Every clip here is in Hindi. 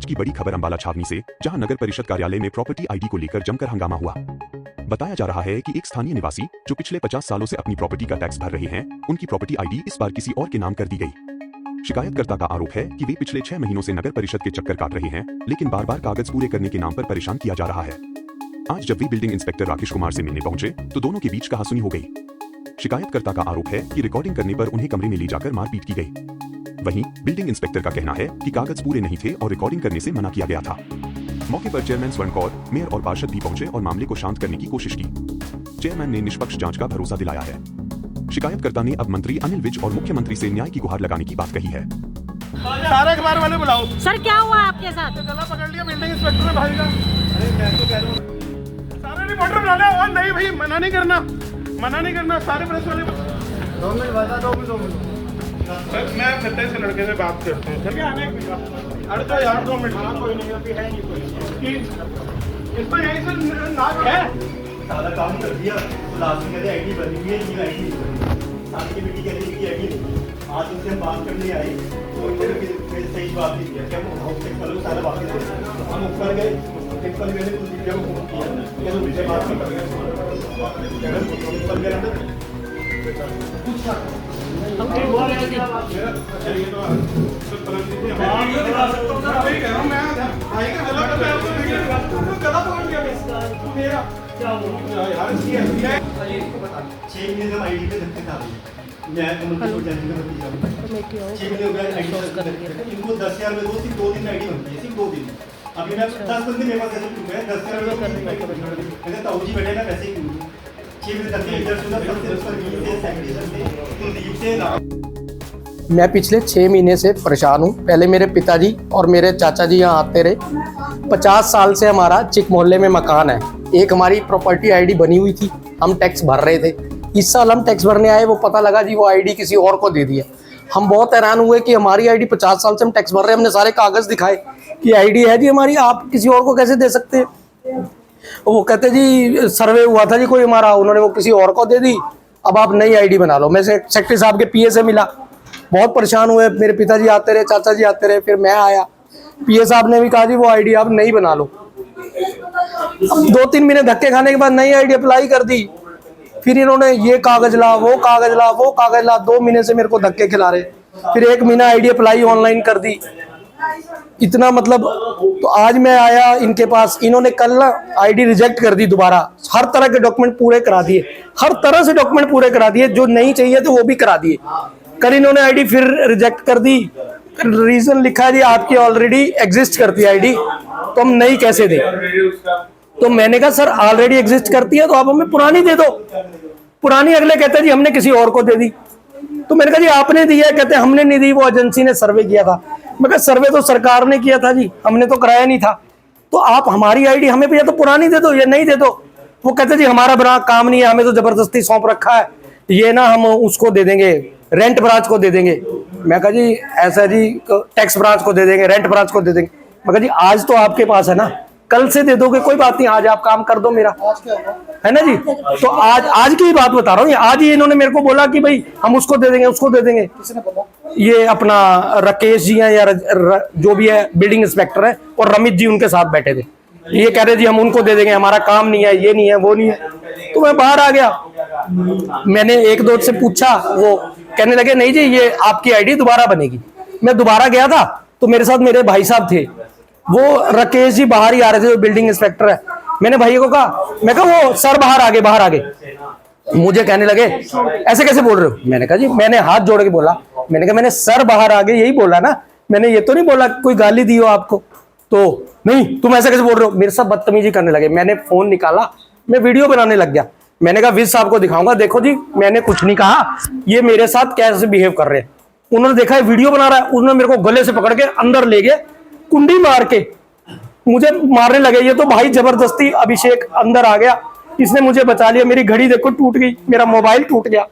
की बड़ी खबर अंबाला छावनी से, जहां नगर परिषद कार्यालय में प्रॉपर्टी आईडी को लेकर जमकर हंगामा हुआ। बताया जा रहा है कि एक स्थानीय निवासी जो पिछले 50 सालों से अपनी प्रॉपर्टी का टैक्स भर रहे हैं, उनकी प्रॉपर्टी आईडी इस बार किसी और के नाम कर दी गई। शिकायतकर्ता का आरोप है कि वे पिछले 6 महीनों से नगर परिषद के चक्कर काट रहे हैं, लेकिन बार बार कागज पूरे करने के नाम पर परेशान किया जा रहा है। आज जब वे बिल्डिंग इंस्पेक्टर राकेश कुमार से मिलने पहुंचे तो दोनों के बीच कहासुनी हो गई। शिकायतकर्ता का आरोप है कि रिकॉर्डिंग करने पर उन्हें कमरे में ले जाकर मारपीट की गई। वहीं बिल्डिंग इंस्पेक्टर का कहना है कि कागज पूरे नहीं थे और रिकॉर्डिंग करने से मना किया गया था। मौके पर चेयरमैन स्वर्ण कौर, मेयर और पार्षद भी पहुंचे और मामले को शांत करने की कोशिश की। चेयरमैन ने निष्पक्ष जांच का भरोसा दिलाया है। शिकायतकर्ता ने अब मंत्री अनिल विज और मुख्यमंत्री से न्याय की गुहार लगाने की बात कही है। सारे अखबार वाले बुलाओ। सर क्या हुआ आपके साथ? गला पकड़ लिया बिल्डिंग इंस्पेक्टर ने भाई का। अरे मैं तो कह रहा हूं सारे रिपोर्टर बुला ले। और नहीं भाई, मना नहीं करना सारे प्रेस वाले। 2 मिनट बता दो। सर मैं सत्य से लड़के से बात करता हूं। सर आने अरे तो यार 2 मिनट। हाँ कोई नहीं, अभी है नहीं कोई। इसमें यही सर नाक है। सारा काम कर दिया तो लास्ट में कहते आईडी बनी हुई है, ये आईडी साथ की बेटी कहती है कि आईडी नहीं। आज उससे हम बात करने आए तो फिर सही बात नहीं किया कि हम हाउस चेक कर लो, सारा वापस दे। हम ऊपर गए प्रिंसिपल मैंने कुछ मीडिया को फोन किया तो मुझे बात नहीं कर रहे। प्रिंसिपल गए अंदर पूछा इनको 10,000 में सिर्फ 2 दिन में आईडी बनती है, सिर्फ 2 दिन। अभी मैं 10 बंदे मेरे पास ऐसे क्यों है, 10,000 में ताऊ जी बैठे ना वैसे ही 6 बजे तक इधर सुधा कुलदीप से। मैं पिछले 6 महीने से परेशान हूँ। पहले मेरे पिताजी और मेरे चाचा जी यहाँ आते रहे। 50 साल से हमारा चिक मोहल्ले में मकान है। एक हमारी प्रॉपर्टी आईडी बनी हुई थी, हम टैक्स भर रहे थे। इस साल हम टैक्स भरने आए, वो पता लगा जी वो आईडी किसी और को दे दिया। हम बहुत हैरान हुए कि हमारी आईडी 50 साल से हम टैक्स भर रहे हैं। हमने सारे कागज दिखाए कि आईडी है जी हमारी, आप किसी और को कैसे दे सकते हैं? वो कहते जी सर्वे हुआ था जी कोई हमारा, उन्होंने वो किसी और को दे दी, अब आप नई आईडी बना लो। मैं सेक्रेटरी साहब के पीए से मिला, बहुत परेशान हुए। मेरे पिताजी आते रहे, चाचा जी आते रहे, फिर मैं आया। पीए साहब ने भी कहा जी वो आईडी आप नई बना लो। अब 2-3 महीने धक्के खाने के बाद नई आईडी अप्लाई कर दी। फिर इन्होंने ये कागज ला, वो कागज ला 2 महीने से मेरे को धक्के खिला रहे। फिर 1 महीना आईडी अप्लाई ऑनलाइन कर दी। इतना मतलब, तो आज मैं आया इनके पास, इन्होंने कल ना आईडी रिजेक्ट कर दी दोबारा। हर तरह के डॉक्यूमेंट पूरे करा दिए, हर तरह से डॉक्यूमेंट पूरे करा दिए, जो नहीं चाहिए तो वो भी करा दिए। कल इन्होंने आईडी फिर रिजेक्ट कर दी। रीजन लिखा है जी आपकी ऑलरेडी एग्जिस्ट करती है आईडी, तो हम नई कैसे दें? तो मैंने कहा सर ऑलरेडी एग्जिस्ट करती है तो आप हमें पुरानी दे दो। पुरानी अगले कहते हैं जी हमने किसी और को दे दी। तो मैंने कहा जी आपने दी है, कहते हमने नहीं दी, वो एजेंसी ने सर्वे किया था। मैं कहा सर्वे तो सरकार ने किया था जी, हमने तो कराया नहीं था। तो आप हमारी आईडी हमें या तो पुरानी दे दो या नहीं दे दो। वो कहते जी हमारा बड़ा काम नहीं है, हमें तो जबरदस्ती सौंप रखा है, ये ना हम उसको दे देंगे, रेंट ब्रांच को दे देंगे। मैं कहा जी ऐसा जी टैक्स ब्रांच को दे देंगे, रेंट ब्रांच को दे देंगे। मैं कहा जी आज तो आपके पास है ना, कल से दे दोगे कोई बात नहीं, आज आप काम कर दो मेरा, है ना जी। तो आज की बात बता रहा हूँ। आज ही इन्होंने मेरे को बोला कि भाई हम उसको दे देंगे, उसको दे देंगे। ये अपना राकेश जी हैं या जो भी है बिल्डिंग इंस्पेक्टर है, और रमित जी उनके साथ बैठे थे। ये कह रहे जी हम उनको दे देंगे, हमारा काम नहीं है, ये नहीं है, वो नहीं है। तो मैं बाहर आ गया। मैंने 1-2 से पूछा, वो कहने लगे नहीं जी ये आपकी आईडी दोबारा बनेगी। मैं दोबारा गया था तो मेरे साथ मेरे भाई साहब थे, वो राकेश जी बाहर ही आ रहे थे, जो बिल्डिंग इंस्पेक्टर है। मैंने भाई को कहा, मैं कहा वो सर बाहर आगे। मुझे कहने लगे ऐसे कैसे बोल रहे हो? मैंने कहा जी मैंने हाथ जोड़ के बोला, मैंने कहा मैंने सर बाहर आगे यही बोला ना, मैंने ये तो नहीं बोला कोई गाली दी हो आपको। तो नहीं तुम ऐसे कैसे बोल रहे हो, मेरे साथ बदतमीजी करने लगे। मैंने फोन निकाला, मैं वीडियो बनाने लग गया। मैंने कहा विज साहब को दिखाऊंगा, देखो जी मैंने कुछ नहीं कहा, ये मेरे साथ कैसे बिहेव कर रहे हैं। उन्होंने देखा है वीडियो बना रहा है, उन्होंने मेरे को गले से पकड़ के अंदर ले गए, कुंडी मार के मुझे मारने लगे। ये तो भाई जबरदस्ती अभिषेक अंदर आ गया, इसने मुझे बचा लिया। मेरी घड़ी देखो टूट गई, मेरा मोबाइल टूट गया,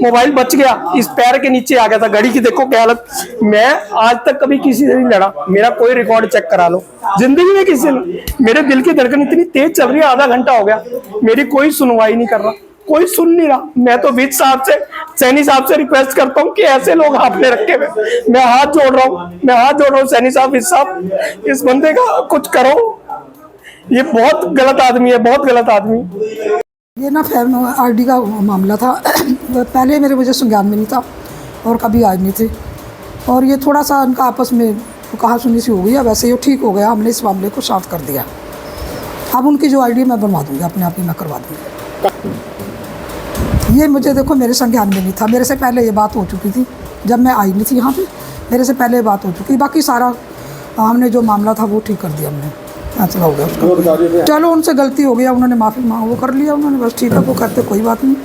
मोबाइल बच गया, इस पैर के नीचे आ गया था। घड़ी की देखो क्या हालत। मैं आज तक कभी किसी से नहीं लड़ा, मेरा कोई रिकॉर्ड चेक करा लो, जिंदगी में किसी ने। मेरे दिल की धड़कन इतनी तेज चल रही है, आधा घंटा हो गया, मेरी कोई सुनवाई नहीं कर रहा, कोई सुन नहीं रहा। मैं तो विज साहब से, सैनी साहब से रिक्वेस्ट करता हूँ कि ऐसे लोग आपने रखे हुए, मैं हाथ जोड़ रहा हूँ सैनी साहब, विज साहब, इस बंदे का कुछ करो। ये बहुत गलत आदमी है, बहुत गलत आदमी। ये ना फैम आईडी का मामला था। पहले मेरे मुझे संज्ञान में नहीं था और कभी आए नहीं थे, और ये थोड़ा सा उनका आपस में कहा सुनी सी हो गई है, वैसे ये ठीक हो गया। हमने इस मामले को शांत कर दिया। अब उनकी जो आईडी मैं बनवा दूँगी, अपने आप ही मैं करवा दूँगी। ये मुझे देखो मेरे संज्ञान में नहीं था, मेरे से पहले ये बात हो चुकी थी, जब मैं आई नहीं थी यहाँ पे, मेरे से पहले बात हो चुकी। बाकी सारा हमने जो मामला था वो ठीक कर दिया हमने, फैसला हो गया उसका। चलो उनसे गलती हो गया, उन्होंने माफ़ी मांग वो कर लिया उन्होंने, बस ठीक है, वो करते कोई बात नहीं।